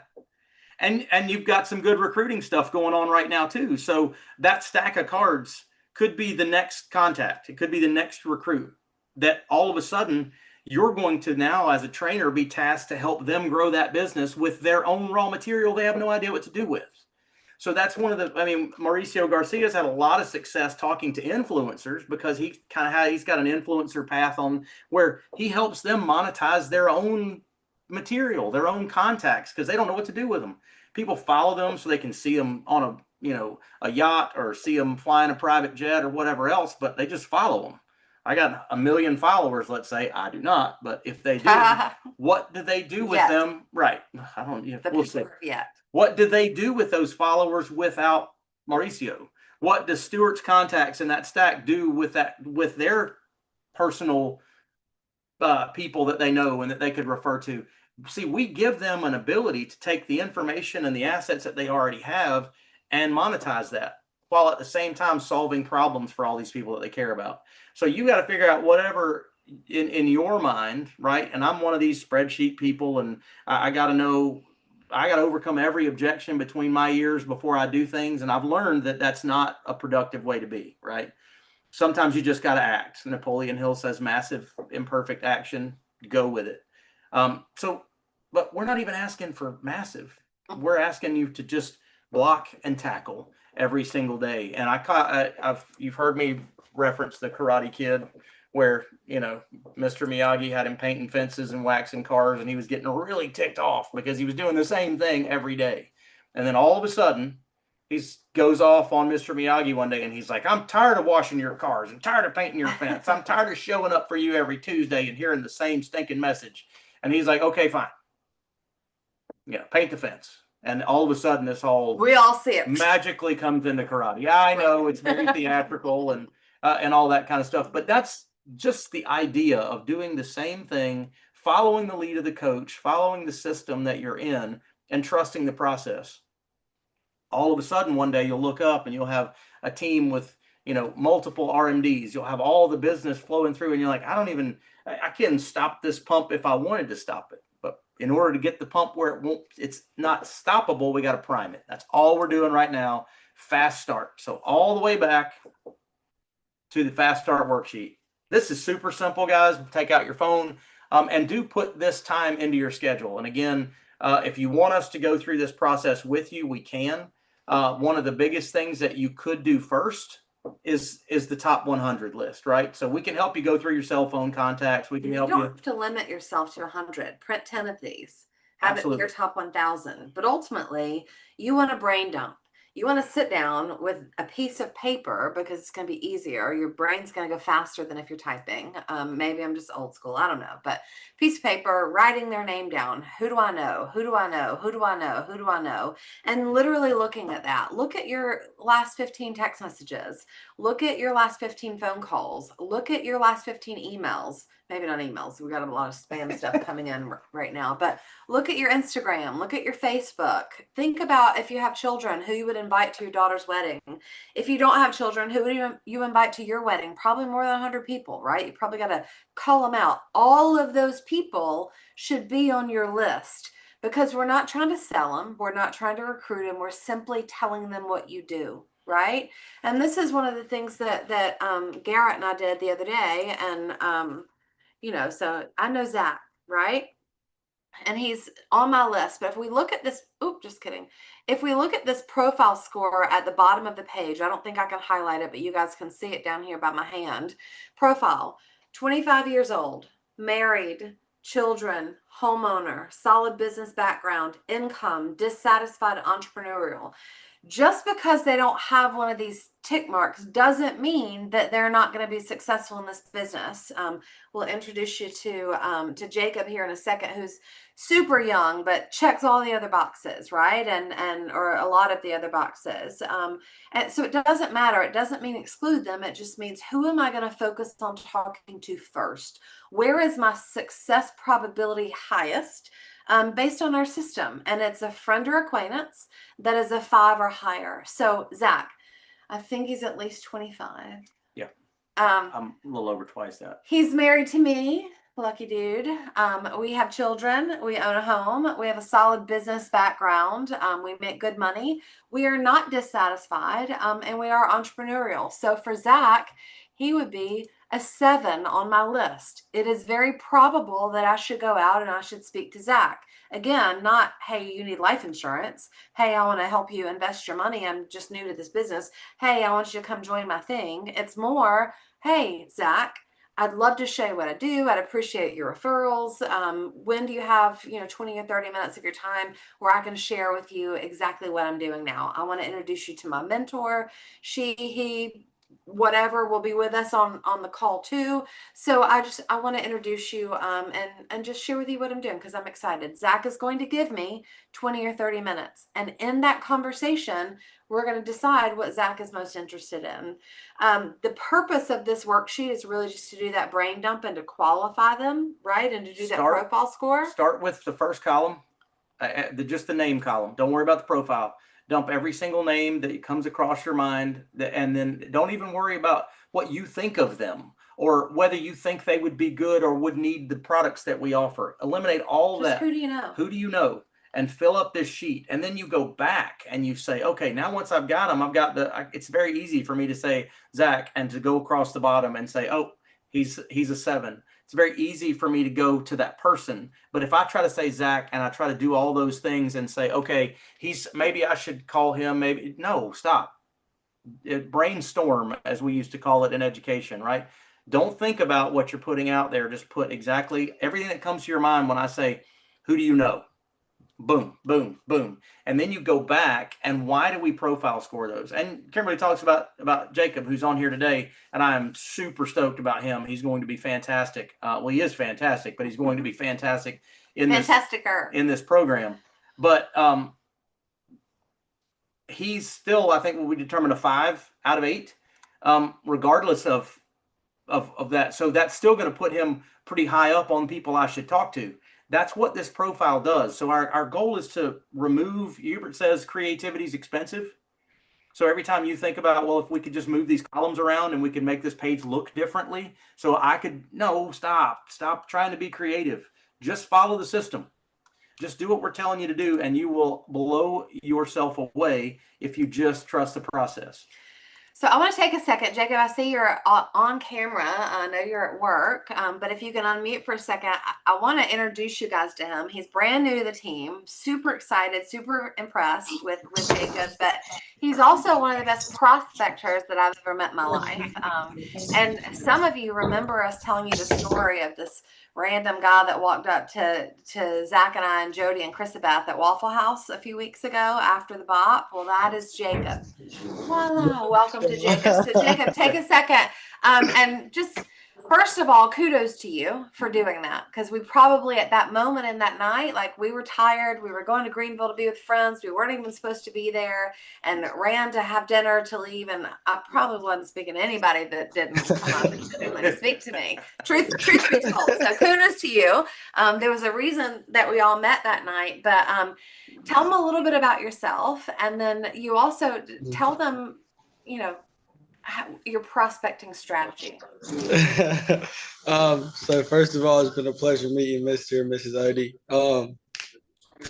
And you've got some good recruiting stuff going on right now too. So that stack of cards could be the next contact. It could be the next recruit that all of a sudden you're going to now, as a trainer, be tasked to help them grow that business with their own raw material they have no idea what to do with. So that's one of the, I mean, Mauricio Garcia's had a lot of success talking to influencers because he's got an influencer path on where he helps them monetize their own material, their own contacts, because they don't know what to do with them. People follow them so they can see them on a yacht or see them flying a private jet or whatever else, but they just follow them. I got 1 million followers, let's say. I do not, but if they do, what do they do with them? Right. I don't, we'll see. What do they do with those followers without Mauricio? What does Stuart's contacts in that stack do with their personal people that they know and that they could refer to? See, we give them an ability to take the information and the assets that they already have and monetize that, while at the same time solving problems for all these people that they care about. So you got to figure out whatever in your mind, right? And I'm one of these spreadsheet people, and I got to know, I got to overcome every objection between my ears before I do things. And I've learned that that's not a productive way to be, right? Sometimes you just got to act. Napoleon Hill says massive imperfect action, go with it. But we're not even asking for massive. We're asking you to just block and tackle every single day. And you've heard me reference the Karate Kid, where, you know, Mr. Miyagi had him painting fences and waxing cars, and he was getting really ticked off because he was doing the same thing every day. And then all of a sudden, he goes off on Mr. Miyagi one day, and he's like, I'm tired of washing your cars. I'm tired of painting your fence. I'm tired of showing up for you every Tuesday and hearing the same stinking message. And he's like, okay, fine. Yeah, paint the fence. And all of a sudden, we all see it magically comes into karate. Yeah, I know it's very theatrical and all that kind of stuff, but that's just the idea of doing the same thing, following the lead of the coach, following the system that you're in, and trusting the process. All of a sudden, one day you'll look up and you'll have a team with, multiple RMDs. You'll have all the business flowing through, and you're like, I can stop this pump if I wanted to stop it. But in order to get the pump where it's not stoppable, we got to prime it. That's all we're doing right now. Fast start. So all the way back to the fast start worksheet. This is super simple, guys. Take out your phone and do put this time into your schedule. And again, if you want us to go through this process with you, we can. One of the biggest things that you could do first is the top 100 list, right? So we can help you go through your cell phone contacts. We can help You you. don't have to limit yourself to 100. Print 10 of these. Have Absolutely. it your top 1,000. But ultimately, you want a brain dump. You want to sit down with a piece of paper because it's going to be easier. Your brain's going to go faster than if you're typing. Maybe I'm just old school. I don't know. But piece of paper, writing their name down. Who do I know? Who do I know? Who do I know? Who do I know? And literally looking at that. Look at your last 15 text messages. Look at your last 15 phone calls. Look at your last 15 emails. Maybe not emails. We got a lot of spam stuff coming in right now. But look at your Instagram. Look at your Facebook. Think about if you have children, who you would invite to your daughter's wedding. If you don't have children, who would you invite to your wedding? Probably more than 100 people, right? You probably got to call them out. All of those people should be on your list because we're not trying to sell them. We're not trying to recruit them. We're simply telling them what you do. Right. And this is one of the things that Garrett and I did the other day. And, so I know Zach, right? And he's on my list. But if we look at this, just kidding. If we look at this profile score at the bottom of the page, I don't think I can highlight it, but you guys can see it down here by my hand. Profile, 25 years old, married, children, homeowner, solid business background, income, dissatisfied, entrepreneurial. Just because they don't have one of these tick marks doesn't mean that they're not going to be successful in this business. We'll introduce you to Jacob here in a second, who's super young but checks all the other boxes, right? And or a lot of the other boxes. And so it doesn't matter. It doesn't mean exclude them. It just means who am I going to focus on talking to first? Where is my success probability highest? Based on our system, and it's a friend or acquaintance that is a 5 or higher. So Zach, I think he's at least 25. Yeah. I'm a little over twice that. He's married to me, lucky dude. We have children. We own a home. We have a solid business background. We make good money. We are not dissatisfied, and we are entrepreneurial. So for Zach, he would be a 7 on my list. It is very probable that I should go out and I should speak to Zach. Again, not, hey, you need life insurance. Hey, I want to help you invest your money. I'm just new to this business. Hey, I want you to come join my thing. It's more, hey, Zach, I'd love to show you what I do. I'd appreciate your referrals. When do you have, 20 or 30 minutes of your time where I can share with you exactly what I'm doing now? I want to introduce you to my mentor. He, whatever will be with us on the call too. So I want to introduce you and just share with you what I'm doing because I'm excited. Zach is going to give me 20 or 30 minutes. And in that conversation, we're going to decide what Zach is most interested in. The purpose of this worksheet is really just to do that brain dump and to qualify them, right? And to do that profile score. Start with the first column, just the name column. Don't worry about the profile. Dump every single name that comes across your mind, and then don't even worry about what you think of them or whether you think they would be good or would need the products that we offer. Eliminate all that. Who do you know? Who do you know? And fill up this sheet. And then you go back and you say, okay, now once I've got them, it's very easy for me to say Zach and to go across the bottom and say, oh, he's a 7. It's very easy for me to go to that person. But if I try to say Zach and I try to do all those things and say, okay, maybe I should call him, no, stop. Brainstorm, as we used to call it in education, right? Don't think about what you're putting out there. Just put exactly everything that comes to your mind when I say, who do you know? Boom, boom, boom. And then you go back and why do we profile score those? And Kimberly talks about Jacob, who's on here today, and I am super stoked about him. He's going to be fantastic. He is fantastic, but he's going to be fantastic in this program. But he's still, I think, will be determined a 5 out of 8, regardless of that. So that's still going to put him pretty high up on people I should talk to. That's what this profile does. So our goal is to remove, Hubert says creativity is expensive. So every time you think about, well, if we could just move these columns around and we could make this page look differently, so I could, no, stop trying to be creative. Just follow the system. Just do what we're telling you to do, and you will blow yourself away if you just trust the process. So I want to take a second, Jacob. I see you're on camera. I know you're at work, but if you can unmute for a second, I want to introduce you guys to him. He's brand new to the team, super excited, super impressed with Jacob, but he's also one of the best prospectors that I've ever met in my life. And some of you remember us telling you the story of this random guy that walked up to Zach and I and Jody and Chrisabeth at Waffle House a few weeks ago after the bop. Well, that is Jacob. Voila. Welcome to Jacob. So Jacob, take a second and just first of all, kudos to you for doing that, because we probably at that moment in that night, like we were tired, we were going to Greenville to be with friends, we weren't even supposed to be there, and ran to have dinner to leave, and I probably wasn't speaking to anybody that didn't come up and typically speak to me. Truth be told. So kudos to you. There was a reason that we all met that night, but tell them a little bit about yourself, and then you also tell them, you know, your prospecting strategy. So first of all, it's been a pleasure meeting Mr. and Mrs. Odie.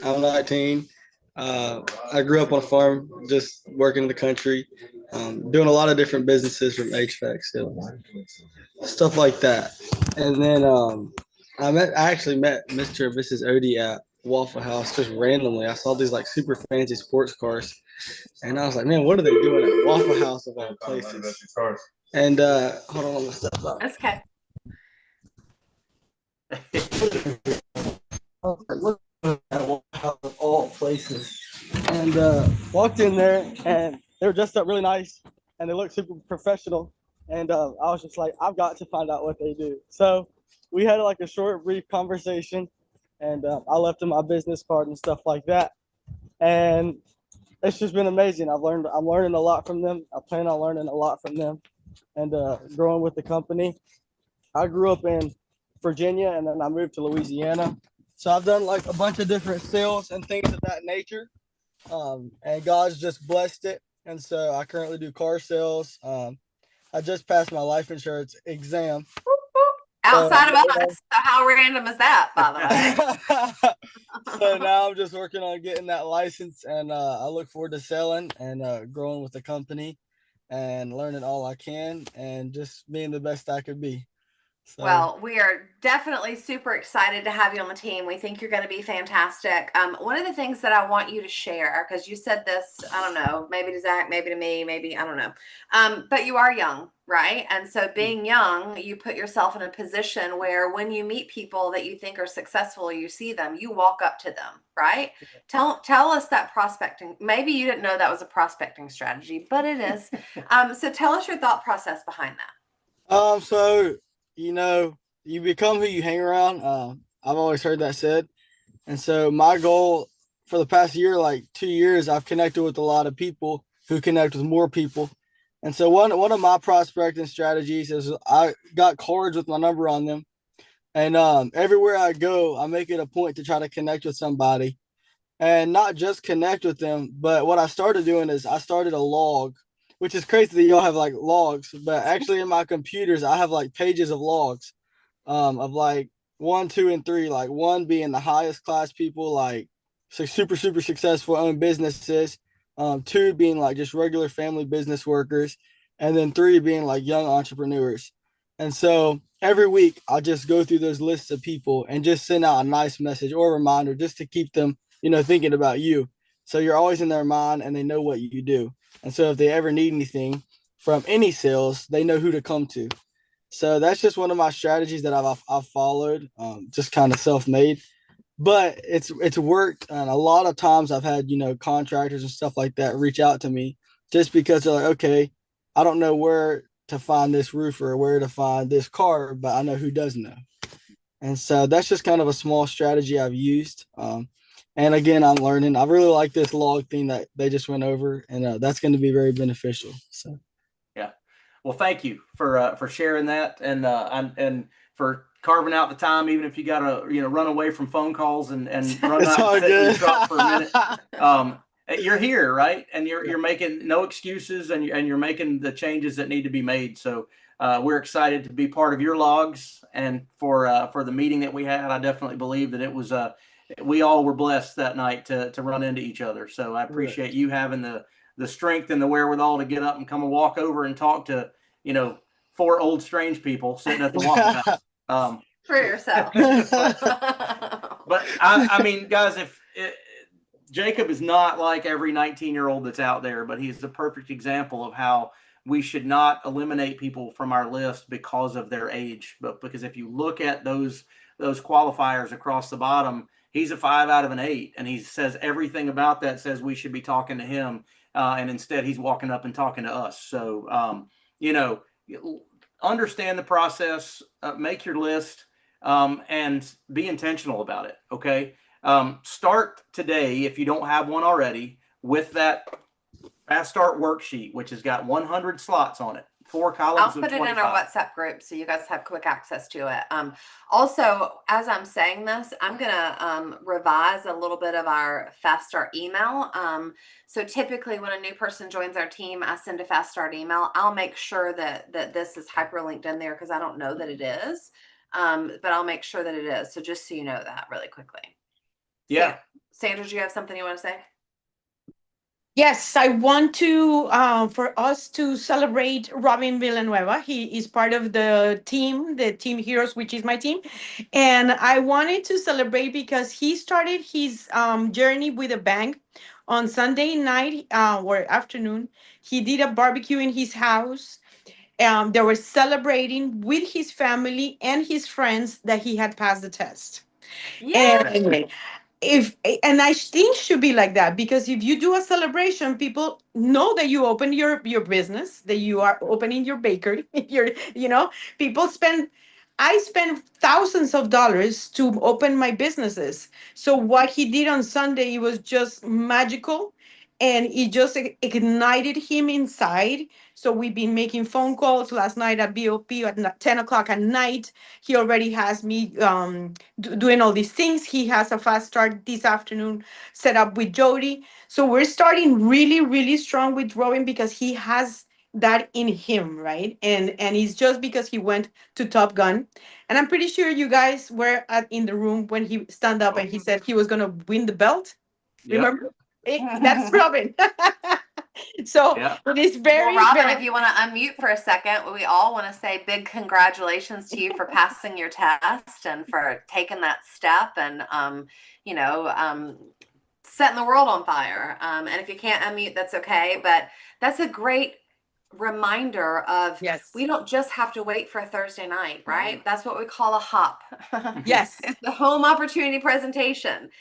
I'm 19. I grew up on a farm, just working in the country, doing a lot of different businesses from HVAC sales, stuff like that. And then I actually met Mr. and Mrs. Odie at Waffle House just randomly. I saw these like super fancy sports cars, and I was like, man, what are they doing at Waffle House of all places? And hold on, I'm gonna step up. That's okay. Look at Waffle House of all places, and walked in there, and they were dressed up really nice, and they looked super professional, and I was just like, I've got to find out what they do. So we had like a short, brief conversation, and I left them my business card and stuff like that, and it's just been amazing. I'm learning a lot from them. I plan on learning a lot from them, and growing with the company. I grew up in Virginia, and then I moved to Louisiana. So I've done like a bunch of different sales and things of that nature, and God's just blessed it. And so I currently do car sales. I just passed my life insurance exam. Outside of us. So how random is that, by the way? So now I'm just working on getting that license, and I look forward to selling and growing with the company and learning all I can and just being the best I could be. So. Well, we are definitely super excited to have you on the team. We think you're going to be fantastic. One of the things that I want you to share, because you said this, I don't know, maybe to Zach, maybe to me, maybe, I don't know. But you are young, right? And so being young, you put yourself in a position where when you meet people that you think are successful, you see them, you walk up to them, right? Tell us that prospecting. Maybe you didn't know that was a prospecting strategy, but it is. So tell us your thought process behind that. So, you know, you become who you hang around. I've always heard that said. And so my goal for the past year, like 2 years, I've connected with a lot of people who connect with more people. And so one of my prospecting strategies is I got cards with my number on them. And everywhere I go, I make it a point to try to connect with somebody. And not just connect with them, but what I started doing is I started a log, which is crazy that y'all have like logs, but actually in my computers, I have like pages of logs of like 1, 2, and 3, like 1 being the highest class people, like super successful, own businesses, 2 being like just regular family business workers, and then 3 being like young entrepreneurs. And so every week I'll just go through those lists of people and just send out a nice message or a reminder just to keep them, you know, thinking about you. So you're always in their mind and they know what you do. And so if they ever need anything from any sales, they know who to come to. So that's just one of my strategies that I've followed, just kind of self-made. But it's worked. And a lot of times I've had, you know, contractors and stuff like that reach out to me just because they're like, okay, I don't know where to find this roofer or where to find this car, but I know who does know. And so that's just kind of a small strategy I've used. And again, I'm learning. I really like this log thing that they just went over, and that's going to be very beneficial. So, yeah. Well, thank you for sharing that, and for carving out the time, even if you got to run away from phone calls and run out and sit and drop for a minute. you're here, right? And you're making no excuses, and you're making the changes that need to be made. So we're excited to be part of your logs, and for the meeting that we had. I definitely believe that it was we all were blessed that night to run into each other. So I appreciate you having the strength and the wherewithal to get up and come and walk over and talk to, you know, 4 old strange people sitting at the Waffle House. For yourself. But I mean, guys, Jacob is not like every 19-year-old that's out there, but he's the perfect example of how we should not eliminate people from our list because of their age. But because if you look at those qualifiers across the bottom, he's a 5 out of an 8, and he says everything about that says we should be talking to him, and instead he's walking up and talking to us. So you know, understand the process, make your list, and be intentional about it. Okay. Start today, if you don't have one already, with that Fast Start worksheet, which has got 100 slots on it, 4 columns. I'll put it in our WhatsApp group so you guys have quick access to it. Also, as I'm saying this, I'm gonna revise a little bit of our Fast Start email. So typically when a new person joins our team, I send a Fast Start email. I'll make sure that this is hyperlinked in there because I don't know that it is. But I'll make sure that it is. So just so you know that really quickly. Yeah. Sandra, do you have something you want to say? Yes, I want to for us to celebrate Robin Villanueva. He is part of the Team Heroes, which is my team. And I wanted to celebrate because he started his journey with a bang on Sunday night or afternoon. He did a barbecue in his house. They were celebrating with his family and his friends that he had passed the test. Yeah. And I think should be like that, because if you do a celebration, people know that you open your business, that you are opening your bakery. People I spend thousands of dollars to open my businesses. So what he did on Sunday, it was just magical, and it just ignited him inside. So we've been making phone calls last night at BOP at 10 o'clock at night. He already has me doing all these things. He has a Fast Start this afternoon set up with Jody. So we're starting really, really strong with Robin because he has that in him, right? And it's just because he went to Top Gun. And I'm pretty sure you guys were in the room when he stand up and he said he was gonna win the belt. Yep. Remember? That's Robin. So it is very, well, Robin, very... if you want to unmute for a second, we all want to say big congratulations to you for passing your test and for taking that step and setting the world on fire. And if you can't unmute, that's okay. But that's a great reminder of, yes, we don't just have to wait for a Thursday night, right? That's what we call a hop. Yes. It's the home opportunity presentation.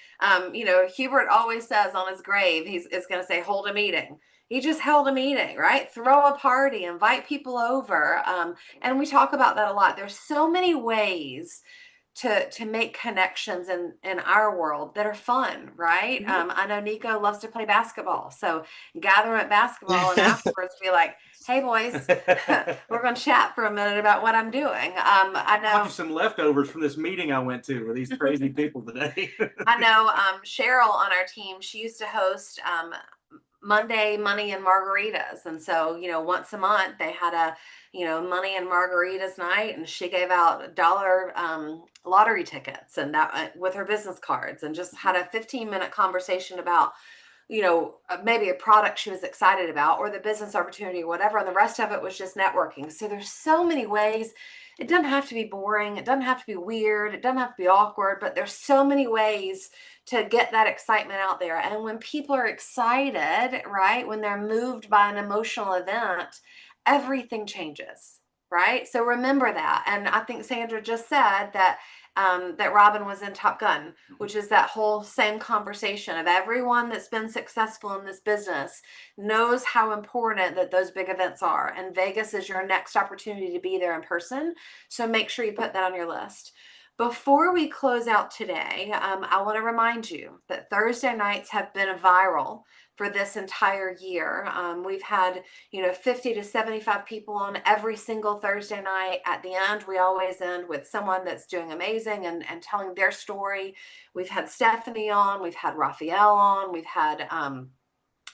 Hubert always says on his grave, he's going to say, hold a meeting. He just held a meeting, right? Throw a party, invite people over. And we talk about that a lot. There's so many ways to make connections in our world that are fun, right? I know Nico loves to play basketball. So gather him at basketball and afterwards be like, hey boys, we're going to chat for a minute about what I'm doing. I know you some leftovers from this meeting I went to with these crazy people today. I know Cheryl on our team, she used to host Monday Money and Margaritas. And so, once a month they had a, Money and Margaritas night, and she gave out dollar lottery tickets and that with her business cards, and just had a 15-minute conversation about, maybe a product she was excited about or the business opportunity or whatever. And the rest of it was just networking. So there's so many ways. It doesn't have to be boring. It doesn't have to be weird. It doesn't have to be awkward, but there's so many ways to get that excitement out there. And when people are excited, right, when they're moved by an emotional event, everything changes, right? So remember that. And I think Sandra just said that that Robin was in Top Gun, which is that whole same conversation of everyone that's been successful in this business knows how important that those big events are. And Vegas is your next opportunity to be there in person. So make sure you put that on your list. Before we close out today, I want to remind you that Thursday nights have been viral for this entire year. We've had, 50 to 75 people on every single Thursday night. At the end, we always end with someone that's doing amazing and telling their story. We've had Stephanie on, we've had Raphael on, we've had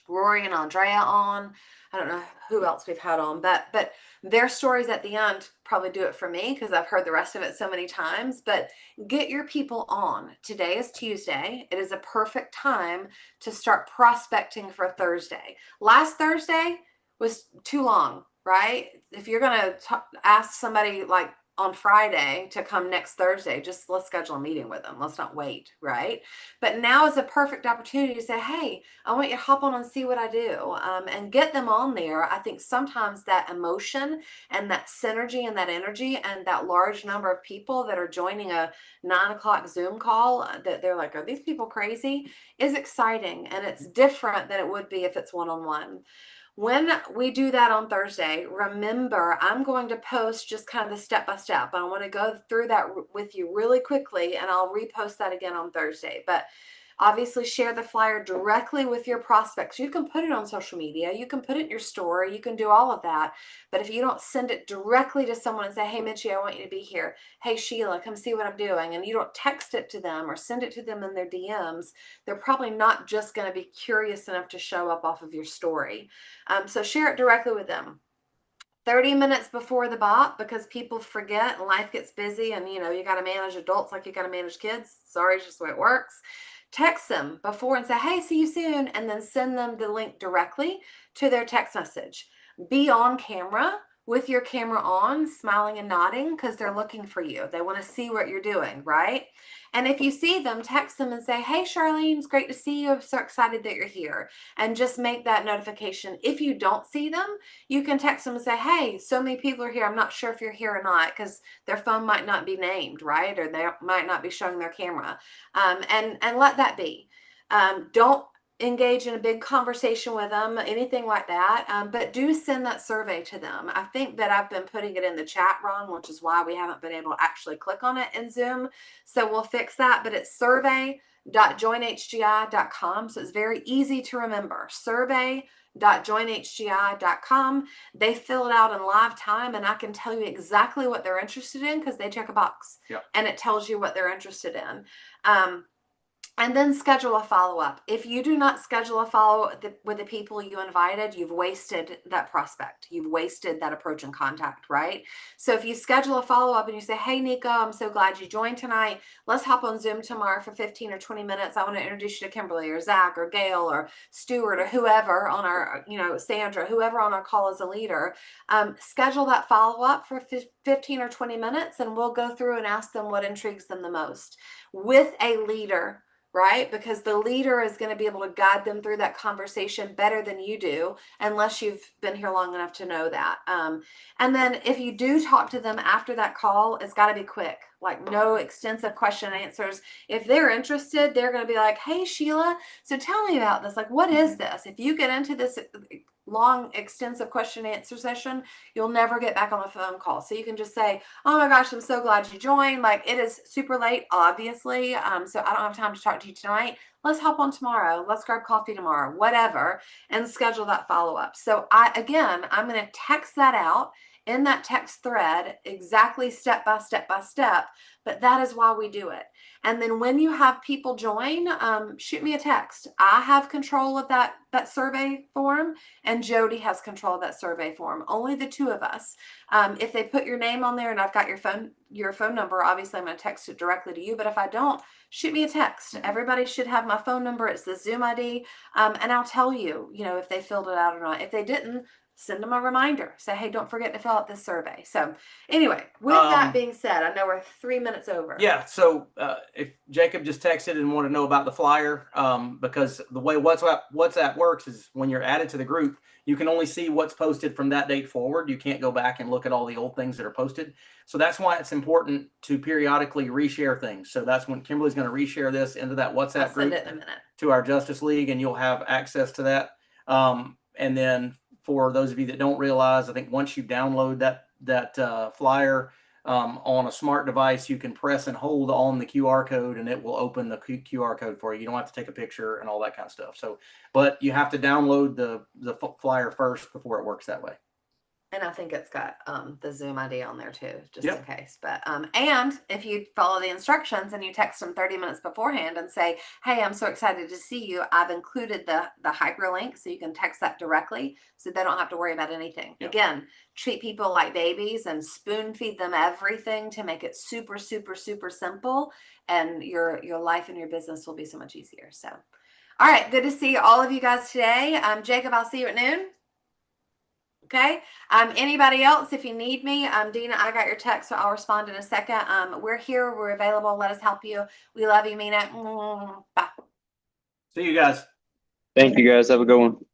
Rory and Andrea on. I don't know who else we've had on, but their stories at the end probably do it for me because I've heard the rest of it so many times. But get your people on. Today is Tuesday. It is a perfect time to start prospecting for Thursday. Last Thursday was too long, right? If you're going to ask somebody like on Friday to come next Thursday, just let's schedule a meeting with them. Let's not wait, right? But now is a perfect opportunity to say, hey, I want you to hop on and see what I do, and get them on there. I think sometimes that emotion and that synergy and that energy and that large number of people that are joining a 9 o'clock Zoom call that they're like, are these people crazy, is exciting. And it's different than it would be if it's one-on-one. When we do that on Thursday, remember, I'm going to post just kind of the step-by-step. I want to go through that with you really quickly, and I'll repost that again on Thursday. But obviously share the flyer directly with your prospects. You can put it on social media. You can put it in your story. You can do all of that. But if you don't send it directly to someone and say, hey, Mitchie, I want you to be here. Hey, Sheila, come see what I'm doing. And you don't text it to them or send it to them in their DMs, they're probably not just going to be curious enough to show up off of your story. So share it directly with them. 30 minutes before the bot, because people forget and life gets busy, and you got to manage adults like you got to manage kids. Sorry, it's just the way it works. Text them before and say, hey, see you soon, and then send them the link directly to their text message. Be on camera with your camera on, smiling and nodding, because they're looking for you. They want to see what you're doing, right? And if you see them, text them and say, hey, Charlene, it's great to see you. I'm so excited that you're here. And just make that notification. If you don't see them, you can text them and say, hey, so many people are here. I'm not sure if you're here or not, because their phone might not be named, right? Or they might not be showing their camera. And let that be. Don't engage in a big conversation with them, anything like that. But do send that survey to them. I think that I've been putting it in the chat wrong, which is why we haven't been able to actually click on it in Zoom. So we'll fix that. But it's survey.joinhgi.com. So it's very easy to remember. Survey.joinhgi.com. They fill it out in live time, and I can tell you exactly what they're interested in because they check a box. Yep. And it tells you what they're interested in. And then schedule a follow-up. If you do not schedule a follow-up with the people you invited, you've wasted that prospect. You've wasted that approach and contact, right? So if you schedule a follow-up and you say, hey, Nico, I'm so glad you joined tonight. Let's hop on Zoom tomorrow for 15 or 20 minutes. I want to introduce you to Kimberly or Zach or Gail or Stuart or whoever on our, Sandra, whoever on our call as a leader. Schedule that follow-up for 15 or 20 minutes, and we'll go through and ask them what intrigues them the most with a leader, right? Because the leader is going to be able to guide them through that conversation better than you do, unless you've been here long enough to know that. And then if you do talk to them after that call, it's got to be quick, like no extensive question and answers. If they're interested, they're going to be like, hey, Sheila, so tell me about this. Like, what is this? If you get into this long, extensive question and answer session, you'll never get back on the phone call. So you can just say, oh my gosh, I'm so glad you joined. Like, it is super late, obviously. So I don't have time to talk to you tonight. Let's hop on tomorrow. Let's grab coffee tomorrow, whatever, and schedule that follow-up. So I'm going to text that out in that text thread, exactly step by step by step, but that is why we do it. And then when you have people join, shoot me a text. I have control of that survey form, and Jody has control of that survey form. Only the two of us. If they put your name on there and I've got your phone number, obviously I'm going to text it directly to you. But if I don't, shoot me a text. Everybody should have my phone number. It's the Zoom ID, and I'll tell you, if they filled it out or not. If they didn't, send them a reminder. Say, hey, don't forget to fill out this survey. So anyway, with that being said, I know we're 3 minutes over. Yeah. So if Jacob just texted and wanted to know about the flyer, because the way WhatsApp works is when you're added to the group, you can only see what's posted from that date forward. You can't go back and look at all the old things that are posted. So that's why it's important to periodically reshare things. So that's when Kimberly's going to reshare this into that WhatsApp group send it in a minute to our Justice League, and you'll have access to that. And then for those of you that don't realize, I think once you download that flyer on a smart device, you can press and hold on the QR code, and it will open the QR code for you. You don't have to take a picture and all that kind of stuff. So, but you have to download the flyer first before it works that way. And I think it's got the Zoom ID on there too, just Yep. in case. But and if you follow the instructions and you text them 30 minutes beforehand and say, "Hey, I'm so excited to see you," I've included the hyperlink so you can text that directly, so they don't have to worry about anything. Yep. Again, treat people like babies and spoon feed them everything to make it super, super, super simple, and your life and your business will be so much easier. So, all right, good to see all of you guys today. Jacob, I'll see you at noon. Okay. Anybody else, if you need me, Dina, I got your text, so I'll respond in a second. We're here. We're available. Let us help you. We love you, Mina. Bye. See you guys. Thank you guys. Have a good one.